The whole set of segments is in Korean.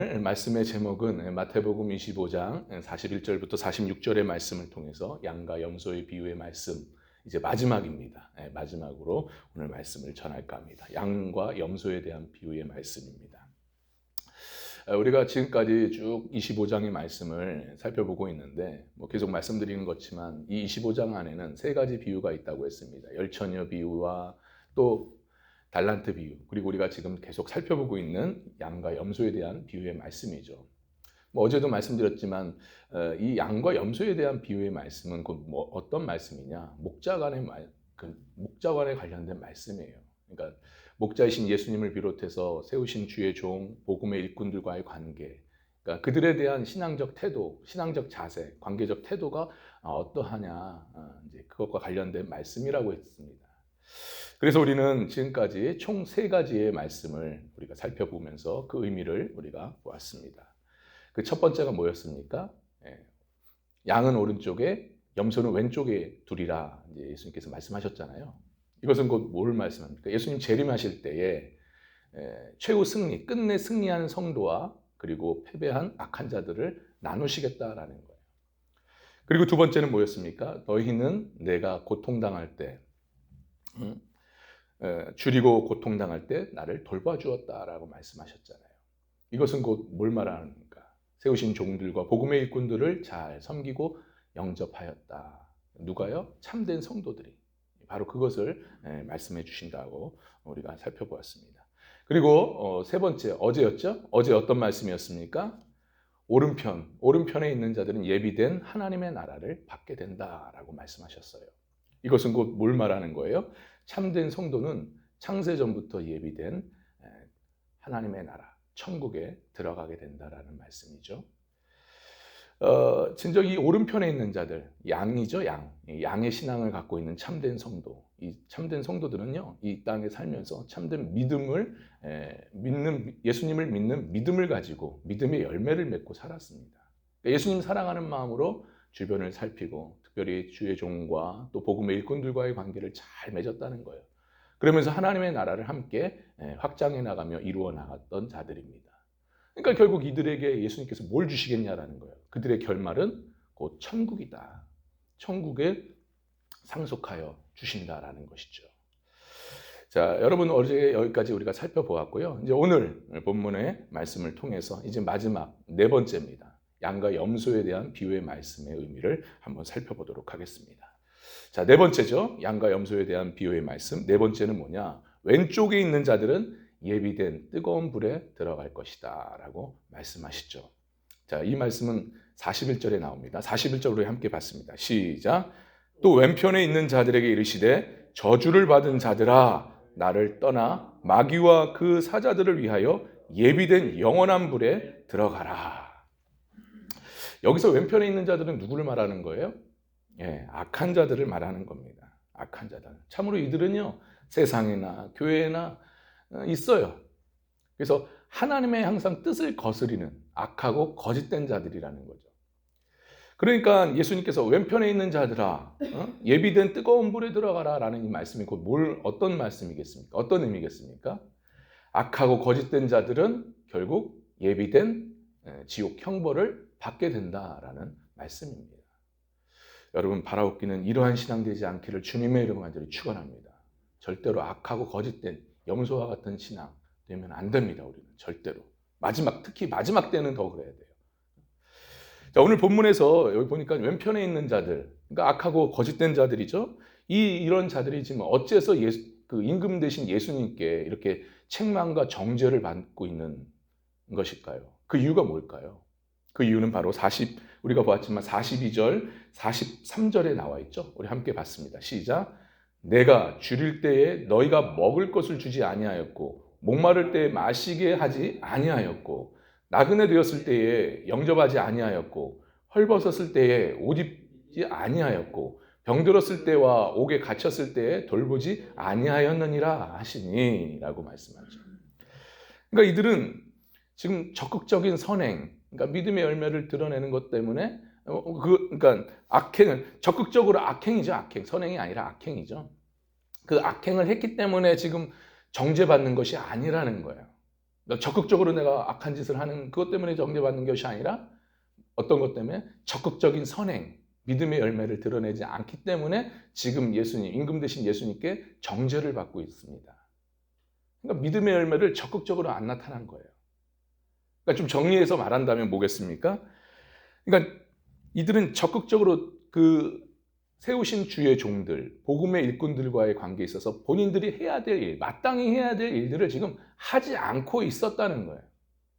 말씀의 제목은 마태복음 25장 41절부터 46절의 말씀을 통해서 양과 염소의 비유의 말씀, 이제 마지막입니다. 마지막으로 오늘 말씀을 전할까 합니다. 양과 염소에 대한 비유의 말씀입니다. 우리가 지금까지 쭉 25장의 말씀을 살펴보고 있는데 계속 말씀드리는 것지만 이 25장 안에는 세 가지 비유가 있다고 했습니다. 열처녀 비유와 또 달란트 비유, 그리고 우리가 지금 계속 살펴보고 있는 양과 염소에 대한 비유의 말씀이죠. 어제도 말씀드렸지만 이 양과 염소에 대한 비유의 말씀은 곧 어떤 말씀이냐? 목자관에 관련된 말씀이에요. 그러니까 목자이신 예수님을 비롯해서 세우신 주의 종, 복음의 일꾼들과의 관계, 그러니까 그들에 대한 신앙적 태도, 신앙적 자세, 관계적 태도가 어떠하냐, 이제 그것과 관련된 말씀이라고 했습니다. 그래서 우리는 지금까지 총 세 가지의 말씀을 우리가 살펴보면서 그 의미를 우리가 보았습니다. 그 첫 번째가 뭐였습니까? 양은 오른쪽에, 염소는 왼쪽에 두리라 이제 예수님께서 말씀하셨잖아요. 이것은 곧 뭘 말씀합니까? 예수님 재림하실 때에 최후 승리, 끝내 승리한 성도와 그리고 패배한 악한 자들을 나누시겠다라는 거예요. 그리고 두 번째는 뭐였습니까? 너희는 내가 고통당할 때, 줄이고 고통당할 때 나를 돌봐주었다라고 말씀하셨잖아요. 이것은 곧 뭘 말하는가? 세우신 종들과 복음의 일꾼들을 잘 섬기고 영접하였다. 누가요? 참된 성도들이. 바로 그것을 말씀해 주신다고 우리가 살펴보았습니다. 그리고 세 번째, 어제였죠? 어제 어떤 말씀이었습니까? 오른편에 있는 자들은 예비된 하나님의 나라를 받게 된다라고 말씀하셨어요. 이것은 곧 뭘 말하는 거예요? 참된 성도는 창세전부터 예비된 하나님의 나라, 천국에 들어가게 된다라는 말씀이죠. 진정 이 오른편에 있는 자들, 양이죠, 양. 양의 신앙을 갖고 있는 참된 성도. 이 참된 성도들은요, 이 땅에 살면서 참된 믿음을 예수님을 믿는 믿음을 가지고 믿음의 열매를 맺고 살았습니다. 예수님 사랑하는 마음으로 주변을 살피고 특별히 주의 종과 또 복음의 일꾼들과의 관계를 잘 맺었다는 거예요. 그러면서 하나님의 나라를 함께 확장해 나가며 이루어 나갔던 자들입니다. 그러니까 결국 이들에게 예수님께서 뭘 주시겠냐라는 거예요. 그들의 결말은 곧 천국이다. 천국에 상속하여 주신다라는 것이죠. 자, 여러분 어제 여기까지 우리가 살펴보았고요. 이제 오늘 본문의 말씀을 통해서 이제 마지막 네 번째입니다. 양과 염소에 대한 비유의 말씀의 의미를 한번 살펴보도록 하겠습니다. 자, 네 번째죠. 양과 염소에 대한 비유의 말씀. 네 번째는 뭐냐? 왼쪽에 있는 자들은 예비된 뜨거운 불에 들어갈 것이다 라고 말씀하시죠. 자, 이 말씀은 41절에 나옵니다. 41절 우리 함께 봤습니다. 시작. 또 왼편에 있는 자들에게 이르시되 저주를 받은 자들아 나를 떠나 마귀와 그 사자들을 위하여 예비된 영원한 불에 들어가라. 여기서 왼편에 있는 자들은 누구를 말하는 거예요? 악한 자들을 말하는 겁니다. 악한 자들. 참으로 이들은요, 세상이나 교회나 있어요. 그래서 하나님의 항상 뜻을 거스리는 악하고 거짓된 자들이라는 거죠. 그러니까 예수님께서 왼편에 있는 자들아, 예비된 뜨거운 불에 들어가라 라는 이 말씀이 곧 어떤 말씀이겠습니까? 어떤 의미겠습니까? 악하고 거짓된 자들은 결국 예비된 지옥 형벌을 받게 된다라는 말씀입니다. 여러분 바라옵기는 이러한 신앙 되지 않기를 주님의 이름으로 간절히 축원합니다. 절대로 악하고 거짓된 염소와 같은 신앙 되면 안 됩니다. 우리는 절대로. 특히 마지막 때는 더 그래야 돼요. 자, 오늘 본문에서 여기 보니까 왼편에 있는 자들, 그러니까 악하고 거짓된 자들이죠. 이런 자들이 지금 어째서 그 임금 되신 예수님께 이렇게 책망과 정죄를 받고 있는 것일까요? 그 이유가 뭘까요? 그 이유는 바로 우리가 보았지만 42절, 43절에 나와 있죠. 우리 함께 봤습니다. 시작. 내가 줄일 때에 너희가 먹을 것을 주지 아니하였고 목마를 때에 마시게 하지 아니하였고 나그네 되었을 때에 영접하지 아니하였고 헐벗었을 때에 옷 입지 아니하였고 병들었을 때와 옥에 갇혔을 때에 돌보지 아니하였느니라 하시니 라고 말씀하죠. 그러니까 이들은 지금 적극적인 선행, 그러니까 믿음의 열매를 드러내는 것 때문에 그러니까 적극적으로 악행이죠. 선행이 아니라 악행이죠. 그 악행을 했기 때문에 지금 정죄받는 것이 아니라는 거예요. 적극적으로 내가 악한 짓을 하는 그것 때문에 정죄받는 것이 아니라 어떤 것 때문에 적극적인 선행, 믿음의 열매를 드러내지 않기 때문에 지금 예수님, 임금 되신 예수님께 정죄를 받고 있습니다. 그러니까 믿음의 열매를 적극적으로 안 나타난 거예요. 그러니까 좀 정리해서 말한다면 뭐겠습니까? 그러니까 이들은 적극적으로 그 세우신 주의 종들, 복음의 일꾼들과의 관계에 있어서 본인들이 해야 될 일, 마땅히 해야 될 일들을 지금 하지 않고 있었다는 거예요.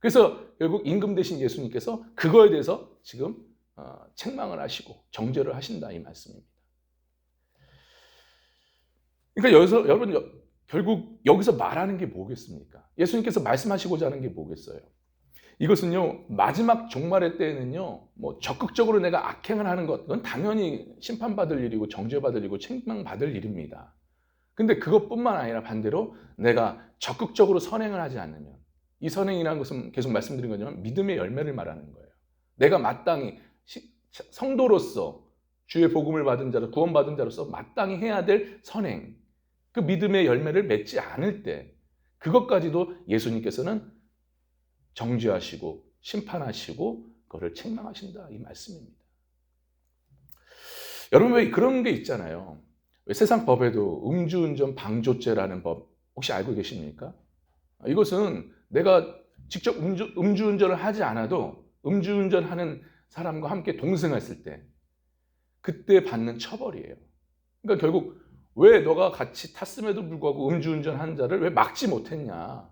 그래서 결국 임금 되신 예수님께서 그거에 대해서 지금 책망을 하시고 정죄를 하신다 이 말씀입니다. 그러니까 여기서 여러분 결국 여기서 말하는 게 뭐겠습니까? 예수님께서 말씀하시고자 하는 게 뭐겠어요? 이것은요, 마지막 종말의 때에는요, 뭐 적극적으로 내가 악행을 하는 것, 그건 당연히 심판받을 일이고 정죄받을 일이고 책망받을 일입니다. 근데 그것뿐만 아니라 반대로 내가 적극적으로 선행을 하지 않으면, 이 선행이라는 것은 계속 말씀드린 거지만 믿음의 열매를 말하는 거예요. 내가 마땅히 성도로서 주의 복음을 받은 자로, 구원받은 자로서 마땅히 해야 될 선행, 그 믿음의 열매를 맺지 않을 때 그것까지도 예수님께서는 정죄하시고 심판하시고 그거를 책망하신다 이 말씀입니다. 여러분 왜 그런 게 있잖아요. 왜 세상 법에도 음주운전 방조죄라는 법 혹시 알고 계십니까? 이것은 내가 직접 음주운전을 하지 않아도 음주운전하는 사람과 함께 동승했을 때 그때 받는 처벌이에요. 그러니까 결국 왜 너가 같이 탔음에도 불구하고 음주운전한 자를 왜 막지 못했냐.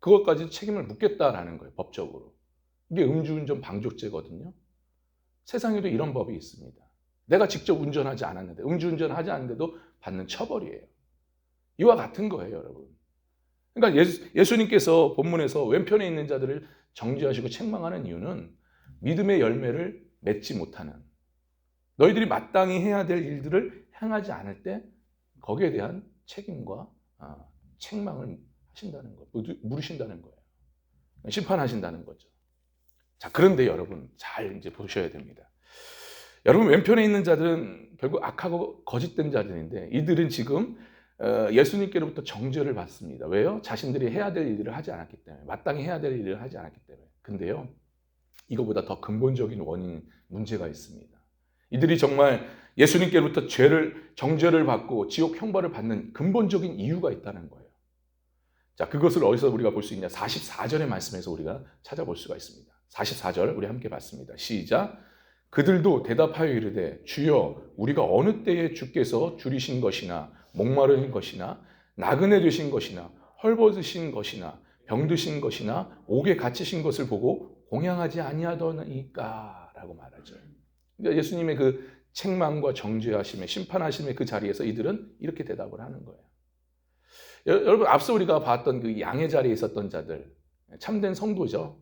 그것까지 책임을 묻겠다라는 거예요. 법적으로. 이게 음주운전 방조죄거든요. 세상에도 이런 법이 있습니다. 내가 직접 운전하지 않았는데 음주운전하지 않는데도 받는 처벌이에요. 이와 같은 거예요, 여러분. 그러니까 예수님께서 본문에서 왼편에 있는 자들을 정죄하시고 책망하는 이유는 믿음의 열매를 맺지 못하는, 너희들이 마땅히 해야 될 일들을 행하지 않을 때 거기에 대한 책임과 책망을 하신다는 거, 물으신다는 거예요. 심판하신다는 거죠. 자, 그런데 여러분 잘 이제 보셔야 됩니다. 여러분 왼편에 있는 자들은 결국 악하고 거짓된 자들인데 이들은 지금 예수님께로부터 정죄를 받습니다. 왜요? 자신들이 해야 될 일을 하지 않았기 때문에, 마땅히 해야 될 일을 하지 않았기 때문에. 근데요, 이거보다 더 근본적인 원인, 문제가 있습니다. 이들이 정말 예수님께로부터 정죄를 받고 지옥 형벌을 받는 근본적인 이유가 있다는 거예요. 자, 그것을 어디서 우리가 볼 수 있냐? 44절의 말씀에서 우리가 찾아볼 수가 있습니다. 44절 우리 함께 봤습니다. 시작. 그들도 대답하여 이르되 주여 우리가 어느 때에 주께서 줄이신 것이나 목마르신 것이나 나그네 되신 것이나 헐벗으신 것이나 병드신 것이나 옥에 갇히신 것을 보고 공양하지 아니하더니까 라고 말하죠. 그러니까 예수님의 그 책망과 정죄하심의 심판하심의 그 자리에서 이들은 이렇게 대답을 하는 거예요. 여러분 앞서 우리가 봤던 그 양의 자리에 있었던 자들, 참된 성도죠.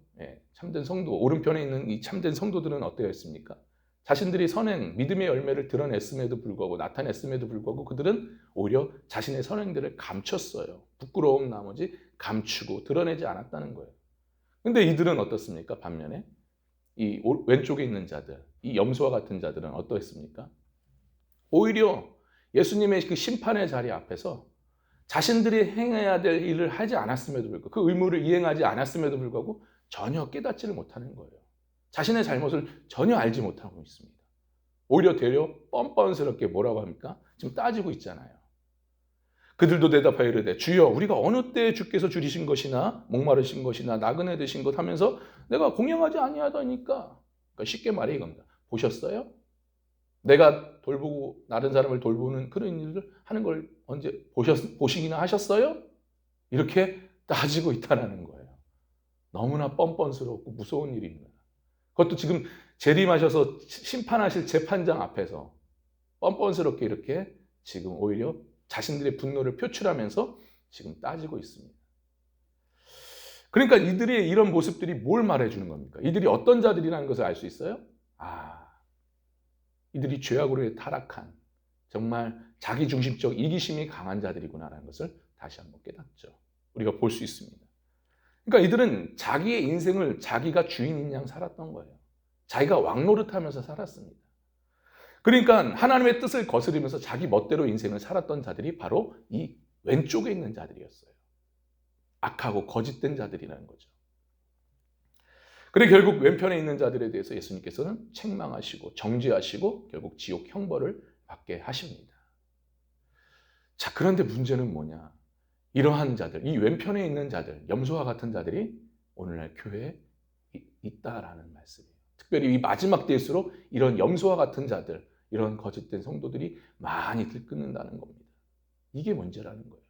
참된 성도, 오른편에 있는 이 참된 성도들은 어떠했습니까? 자신들이 선행, 믿음의 열매를 드러냈음에도 불구하고, 나타냈음에도 불구하고 그들은 오히려 자신의 선행들을 감췄어요. 부끄러움 나머지 감추고 드러내지 않았다는 거예요. 근데 이들은 어떻습니까? 반면에 이 왼쪽에 있는 자들, 이 염소와 같은 자들은 어떠했습니까? 오히려 예수님의 그 심판의 자리 앞에서 자신들이 행해야 될 일을 하지 않았음에도 불구하고, 그 의무를 이행하지 않았음에도 불구하고 전혀 깨닫지를 못하는 거예요. 자신의 잘못을 전혀 알지 못하고 있습니다. 오히려 되려 뻔뻔스럽게 뭐라고 합니까? 지금 따지고 있잖아요. 그들도 대답하여 이르되 주여 우리가 어느 때에 주께서 줄이신 것이나 목마르신 것이나 나그네 되신 것 하면서 내가 공양하지 아니하더니까. 그러니까 쉽게 말해 이겁니다. 보셨어요? 내가 돌보고 다른 사람을 돌보는 그런 일을 하는 걸 언제 보시기나 하셨어요? 이렇게 따지고 있다는 거예요. 너무나 뻔뻔스럽고 무서운 일입니다. 그것도 지금 재림하셔서 심판하실 재판장 앞에서 뻔뻔스럽게 이렇게 지금 오히려 자신들의 분노를 표출하면서 지금 따지고 있습니다. 그러니까 이들의 이런 모습들이 뭘 말해주는 겁니까? 이들이 어떤 자들이라는 것을 알 수 있어요? 이들이 죄악으로 타락한 정말 자기중심적 이기심이 강한 자들이구나라는 것을 다시 한번 깨닫죠. 우리가 볼 수 있습니다. 그러니까 이들은 자기의 인생을 자기가 주인인 양 살았던 거예요. 자기가 왕노릇하면서 살았습니다. 그러니까 하나님의 뜻을 거스르면서 자기 멋대로 인생을 살았던 자들이 바로 이 왼쪽에 있는 자들이었어요. 악하고 거짓된 자들이라는 거죠. 그래 결국 왼편에 있는 자들에 대해서 예수님께서는 책망하시고 정죄하시고 결국 지옥 형벌을 받게 하십니다. 자, 그런데 문제는 뭐냐? 이러한 자들, 이 왼편에 있는 자들, 염소와 같은 자들이 오늘날 교회에 있다라는 말씀이에요. 특별히 이 마지막 때일수록 이런 염소와 같은 자들, 이런 거짓된 성도들이 많이 들끓는다는 겁니다. 이게 문제라는 거예요.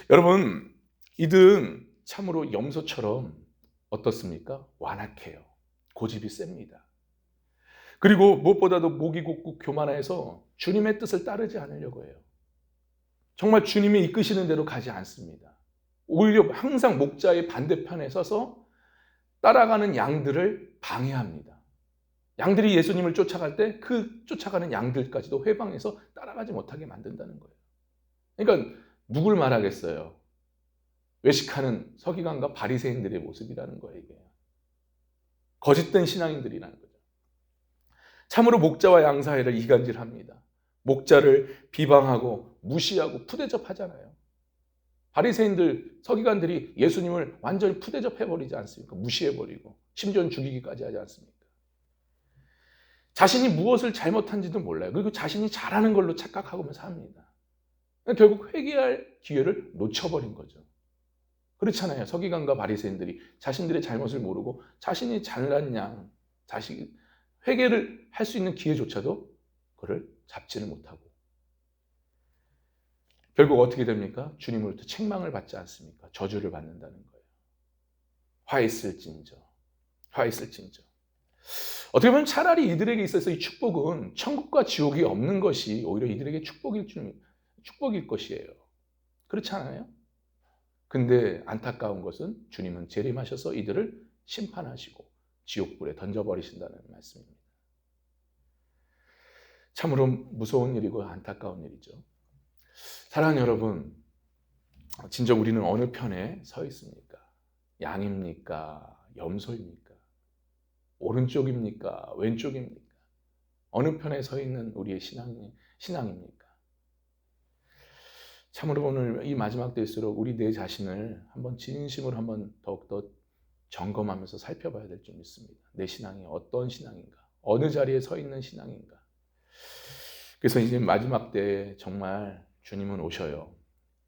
여러분, 이들은 참으로 염소처럼 어떻습니까? 완악해요. 고집이 셉니다. 그리고 무엇보다도 목이 곧고 교만해서 주님의 뜻을 따르지 않으려고 해요. 정말 주님이 이끄시는 대로 가지 않습니다. 오히려 항상 목자의 반대편에 서서 따라가는 양들을 방해합니다. 양들이 예수님을 쫓아갈 때 그 쫓아가는 양들까지도 회방해서 따라가지 못하게 만든다는 거예요. 그러니까 누굴 말하겠어요? 외식하는 서기관과 바리새인들의 모습이라는 거예요. 이게 거짓된 신앙인들이라는 거죠. 참으로 목자와 양 사이를 이간질합니다. 목자를 비방하고 무시하고 푸대접하잖아요. 바리새인들, 서기관들이 예수님을 완전히 푸대접해버리지 않습니까? 무시해버리고 심지어는 죽이기까지 하지 않습니까? 자신이 무엇을 잘못한지도 몰라요. 그리고 자신이 잘하는 걸로 착각하고만 삽니다. 결국 회개할 기회를 놓쳐버린 거죠. 그렇잖아요. 서기관과 바리새인들이 자신들의 잘못을 모르고 자신이 잘난 양, 회개를 할 수 있는 기회조차도 그를 잡지를 못하고 결국 어떻게 됩니까? 주님으로부터 책망을 받지 않습니까? 저주를 받는다는 거예요. 화 있을진저. 어떻게 보면 차라리 이들에게 있어서 이 축복은 천국과 지옥이 없는 것이 오히려 이들에게 축복일 것이에요. 그렇지 않아요? 근데 안타까운 것은 주님은 재림하셔서 이들을 심판하시고 지옥불에 던져버리신다는 말씀입니다. 참으로 무서운 일이고 안타까운 일이죠. 사랑하는 여러분, 진짜 우리는 어느 편에 서 있습니까? 양입니까? 염소입니까? 오른쪽입니까? 왼쪽입니까? 어느 편에 서 있는 우리의 신앙입니까? 참으로 오늘 이 마지막 때일수록 우리 내 자신을 한번 진심으로 한번 더욱더 점검하면서 살펴봐야 될 줄 믿습니다. 내 신앙이 어떤 신앙인가? 어느 자리에 서 있는 신앙인가? 그래서 이제 마지막 때 정말 주님은 오셔요.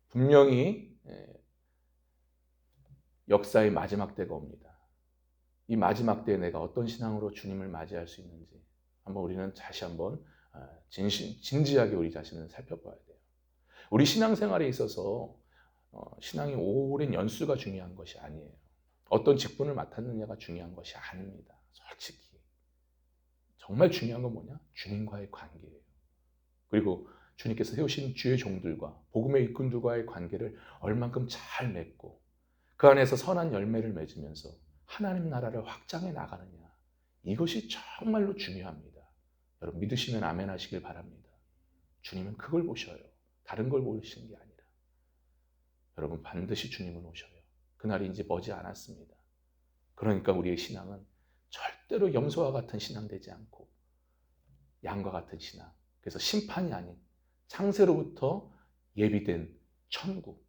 분명히 역사의 마지막 때가 옵니다. 이 마지막 때에 내가 어떤 신앙으로 주님을 맞이할 수 있는지 한번 우리는 다시 한번 진지하게 우리 자신을 살펴봐야 돼요. 우리 신앙생활에 있어서 신앙이 오랜 연수가 중요한 것이 아니에요. 어떤 직분을 맡았느냐가 중요한 것이 아닙니다. 솔직히 정말 중요한 건 뭐냐? 주님과의 관계예요. 그리고 주님께서 세우신 주의 종들과 복음의 일꾼들과의 관계를 얼만큼 잘 맺고 그 안에서 선한 열매를 맺으면서 하나님 나라를 확장해 나가느냐, 이것이 정말로 중요합니다. 여러분 믿으시면 아멘 하시길 바랍니다. 주님은 그걸 보셔요. 다른 걸 보시는 게 아니라. 여러분 반드시 주님은 오셔요. 그날이 이제 머지 않았습니다. 그러니까 우리의 신앙은 절대로 염소와 같은 신앙 되지 않고 양과 같은 신앙, 그래서 심판이 아닌 창세로부터 예비된 천국,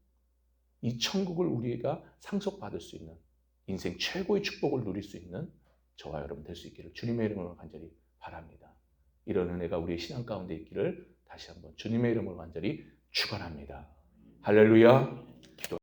이 천국을 우리가 상속받을 수 있는 인생 최고의 축복을 누릴 수 있는 저와 여러분 될 수 있기를 주님의 이름으로 간절히 바랍니다. 이런 은혜가 우리의 신앙 가운데 있기를 다시 한번 주님의 이름으로 간절히 축원합니다. 할렐루야.